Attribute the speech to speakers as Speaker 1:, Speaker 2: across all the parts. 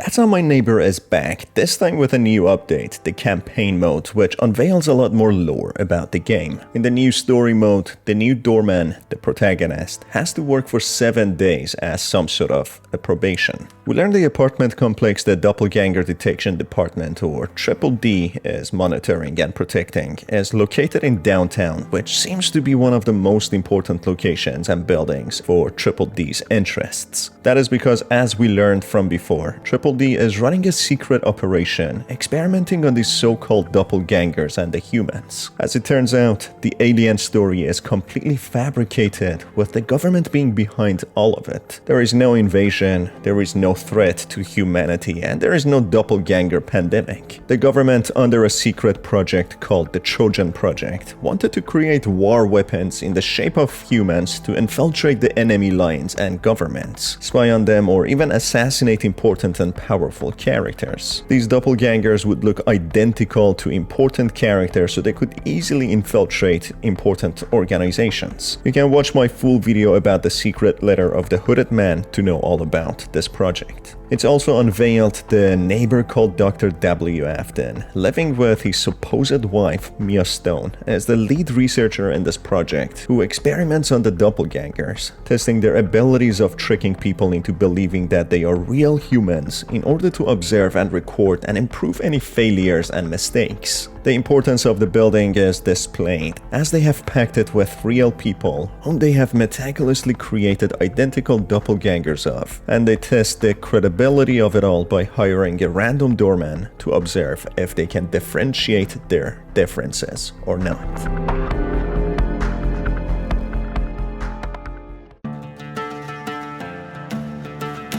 Speaker 1: That's How My Neighbor is back, this time with a new update, the campaign mode, which unveils a lot more lore about the game. In the new story mode, the new Doorman, the protagonist, has to work for 7 days as some sort of a probation. We learn the apartment complex the Doppelganger Detection Department, or Triple D, is monitoring and protecting, is located in downtown, which seems to be one of the most important locations and buildings for Triple D's interests. That is because, as we learned from before, Triple D is running a secret operation, experimenting on these so-called doppelgangers and the humans. As it turns out, the alien story is completely fabricated, with the government being behind all of it. There is no invasion, there is no threat to humanity, and there is no doppelganger pandemic. The government, under a secret project called the Trojan Project, wanted to create war weapons in the shape of humans to infiltrate the enemy lines and governments, spy on them, or even assassinate important and powerful characters. These doppelgangers would look identical to important characters, so they could easily infiltrate important organizations. You can watch my full video about the secret letter of the Hooded Man to know all about this project. It's also unveiled the neighbor called Dr. W. Afton, living with his supposed wife, Mia Stone, as the lead researcher in this project, who experiments on the doppelgangers, testing their abilities of tricking people into believing that they are real humans in order to observe and record and improve any failures and mistakes. The importance of the building is displayed, as they have packed it with real people whom they have meticulously created identical doppelgangers of, and they test the credibility of it all by hiring a random doorman to observe if they can differentiate their differences or not.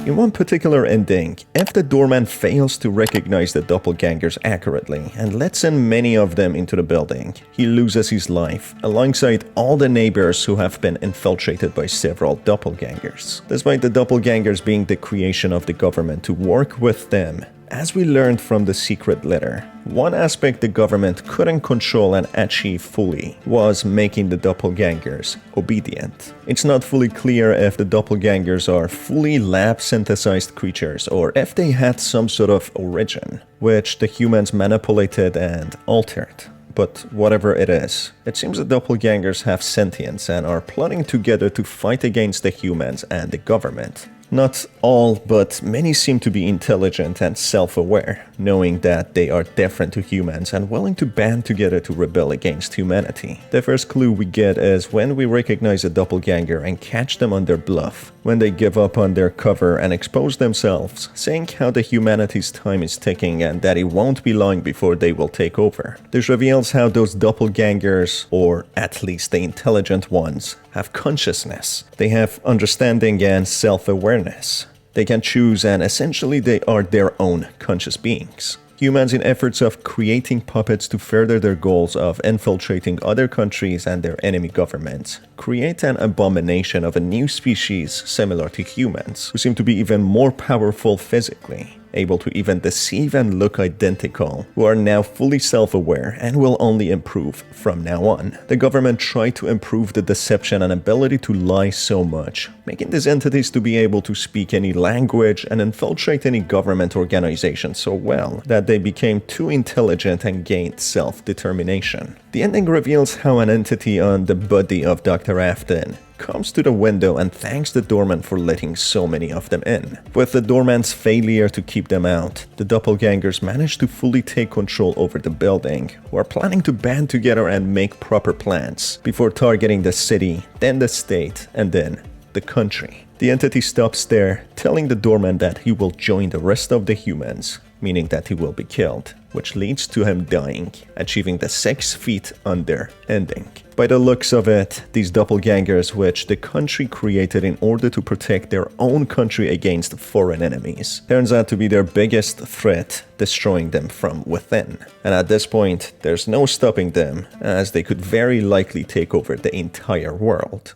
Speaker 1: In one particular ending, if the doorman fails to recognize the doppelgangers accurately and lets in many of them into the building, he loses his life, alongside all the neighbors who have been infiltrated by several doppelgangers. Despite the doppelgangers being the creation of the government to work with them, as we learned from the secret letter, one aspect the government couldn't control and achieve fully was making the doppelgangers obedient. It's not fully clear if the doppelgangers are fully lab-synthesized creatures or if they had some sort of origin, which the humans manipulated and altered. But whatever it is, it seems the doppelgangers have sentience and are plotting together to fight against the humans and the government. Not all, but many seem to be intelligent and self-aware, knowing that they are different to humans and willing to band together to rebel against humanity. The first clue we get is when we recognize a doppelganger and catch them on their bluff, when they give up on their cover and expose themselves, saying how the humanity's time is ticking and that it won't be long before they will take over. This reveals how those doppelgangers, or at least the intelligent ones, have consciousness. They have understanding and self-awareness. They can choose, and essentially they are their own conscious beings. Humans, in efforts of creating puppets to further their goals of infiltrating other countries and their enemy governments, create an abomination of a new species similar to humans, who seem to be even more powerful physically, able to even deceive and look identical, who are now fully self-aware and will only improve from now on. The government tried to improve the deception and ability to lie so much, making these entities to be able to speak any language and infiltrate any government organization so well that they became too intelligent and gained self-determination. The ending reveals how an entity on the body of Dr. Afton comes to the window and thanks the doorman for letting so many of them in. With the doorman's failure to keep them out, the doppelgangers manage to fully take control over the building, who are planning to band together and make proper plans before targeting the city, then the state, and then the country. The entity stops there, telling the doorman that he will join the rest of the humans, meaning that he will be killed, which leads to him dying, achieving the 6 feet under ending. By the looks of it, these doppelgangers, which the country created in order to protect their own country against foreign enemies, turns out to be their biggest threat, destroying them from within. And at this point, there's no stopping them, as they could very likely take over the entire world.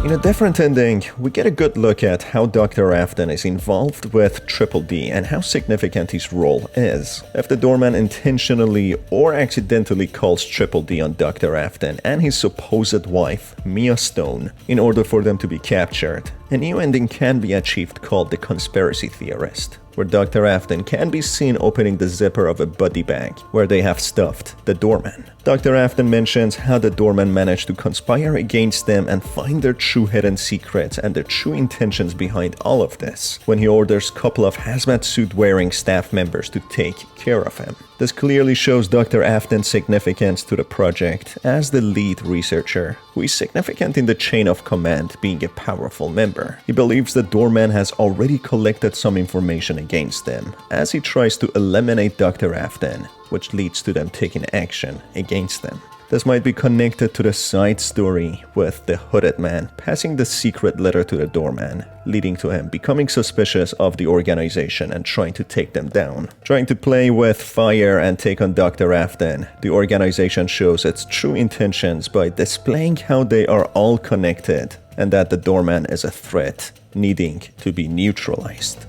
Speaker 1: In a different ending, we get a good look at how Dr. Afton is involved with Triple D and how significant his role is. If the Doorman intentionally or accidentally calls Triple D on Dr. Afton and his supposed wife, Mia Stone, in order for them to be captured, a new ending can be achieved called the Conspiracy Theorist, where Dr. Afton can be seen opening the zipper of a buddy bag where they have stuffed the Doorman. Dr. Afton mentions how the Doorman managed to conspire against them and find their true hidden secrets and their true intentions behind all of this, when he orders a couple of hazmat suit wearing staff members to take care of him. This clearly shows Dr. Afton's significance to the project as the lead researcher, who is significant in the chain of command, being a powerful member. He believes the Doorman has already collected some information against them, as he tries to eliminate Dr. Afton, which leads to them taking action against them. This might be connected to the side story with the hooded man passing the secret letter to the Doorman, leading to him becoming suspicious of the organization and trying to take them down. Trying to play with fire and take on Dr. Afton, the organization shows its true intentions by displaying how they are all connected and that the Doorman is a threat needing to be neutralized.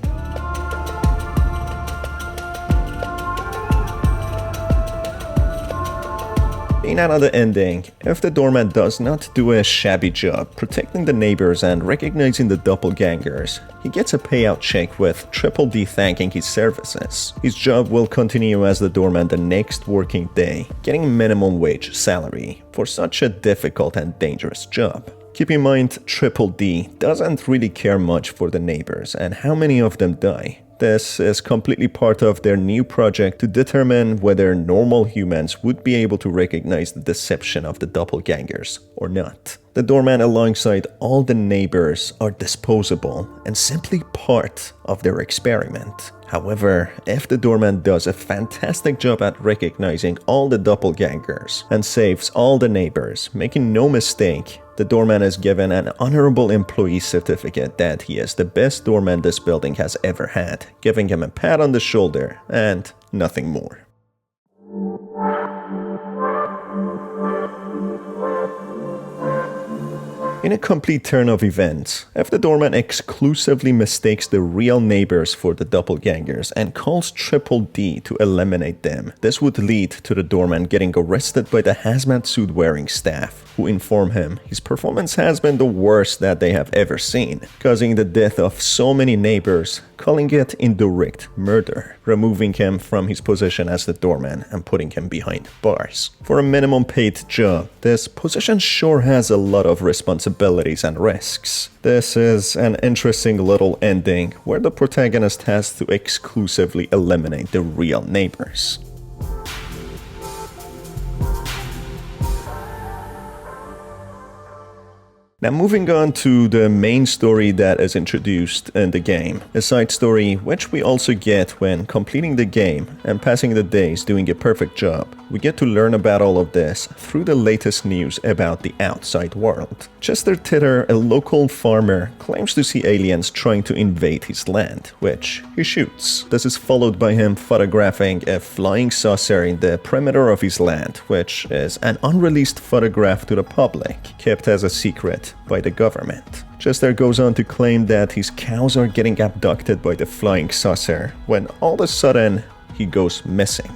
Speaker 1: In another ending, if the Doorman does not do a shabby job protecting the neighbors and recognizing the dopplegangers, he gets a payout check with Triple D thanking his services. His job will continue as the Doorman the next working day, getting minimum wage salary for such a difficult and dangerous job. Keep in mind, Triple D doesn't really care much for the neighbors and how many of them die. This is completely part of their new project to determine whether normal humans would be able to recognize the deception of the doppelgangers or not. The Doorman alongside all the neighbors are disposable and simply part of their experiment. However, if the Doorman does a fantastic job at recognizing all the doppelgangers and saves all the neighbors, making no mistake, the Doorman is given an honorable employee certificate that he is the best Doorman this building has ever had, giving him a pat on the shoulder and nothing more. In a complete turn of events, if the Doorman exclusively mistakes the real neighbors for the doppelgangers and calls Triple D to eliminate them, this would lead to the Doorman getting arrested by the hazmat suit wearing staff, who inform him his performance has been the worst that they have ever seen, causing the death of so many neighbors, calling it indirect murder, removing him from his position as the Doorman and putting him behind bars. For a minimum paid job, this position sure has a lot of responsibilities and risks. This is an interesting little ending where the protagonist has to exclusively eliminate the real neighbors. Now moving on to the main story that is introduced in the game, a side story which we also get when completing the game and passing the days doing a perfect job. We get to learn about all of this through the latest news about the outside world. Chester Titor, a local farmer, claims to see aliens trying to invade his land, which he shoots. This is followed by him photographing a flying saucer in the perimeter of his land, which is an unreleased photograph to the public, kept as a secret by the government. Chester goes on to claim that his cows are getting abducted by the flying saucer, when all of a sudden he goes missing,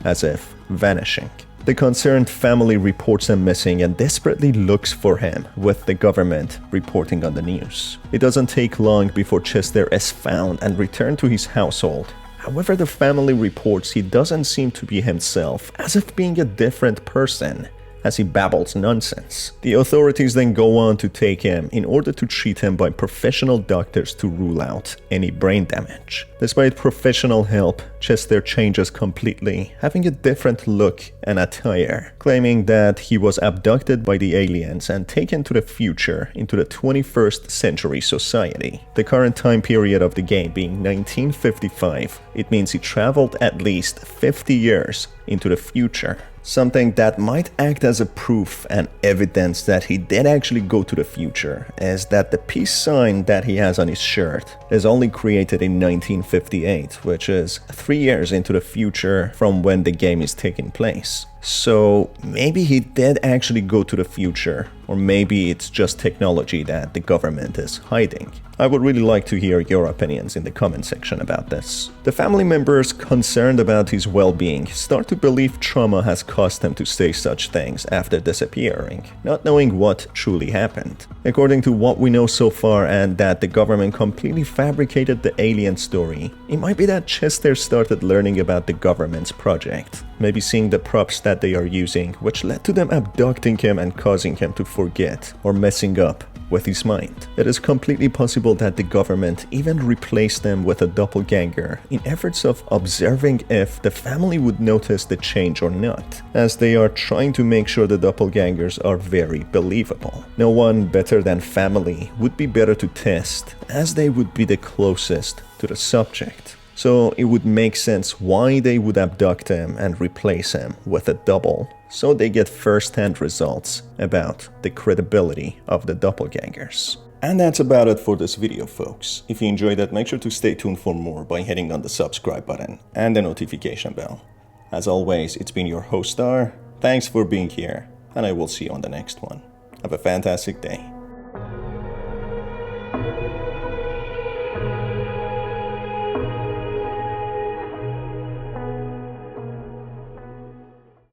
Speaker 1: as if vanishing. The concerned family reports him missing and desperately looks for him, with the government reporting on the news. It doesn't take long before Chester is found and returned to his household. However, the family reports he doesn't seem to be himself, as if being a different person, as he babbles nonsense. The authorities then go on to take him in order to treat him by professional doctors to rule out any brain damage. Despite professional help, Chester changes completely, having a different look and attire, claiming that he was abducted by the aliens and taken to the future into the 21st century society. The current time period of the game being 1955, it means he traveled at least 50 years into the future. Something that might act as a proof and evidence that he did actually go to the future is that the peace sign that he has on his shirt is only created in 1958, which is 3 years into the future from when the game is taking place. So maybe he did actually go to the future, or maybe it's just technology that the government is hiding. I would really like to hear your opinions in the comment section about this. The family members concerned about his well-being start to believe trauma has caused him to say such things after disappearing, not knowing what truly happened. According to what we know so far and that the government completely fabricated the alien story, it might be that Chester started learning about the government's project, maybe seeing the props that they are using, which led to them abducting him and causing him to forget or messing up with his mind. It is completely possible that the government even replaced them with a doppelganger in efforts of observing if the family would notice the change or not, as they are trying to make sure the doppelgangers are very believable. No one better than family would be better to test, as they would be the closest to the subject. So it would make sense why they would abduct him and replace him with a double, so they get first-hand results about the credibility of the doppelgangers. And that's about it for this video, folks. If you enjoyed it, make sure to stay tuned for more by hitting on the subscribe button and the notification bell. As always, it's been your host Star. Thanks for being here, and I will see you on the next one. Have a fantastic day.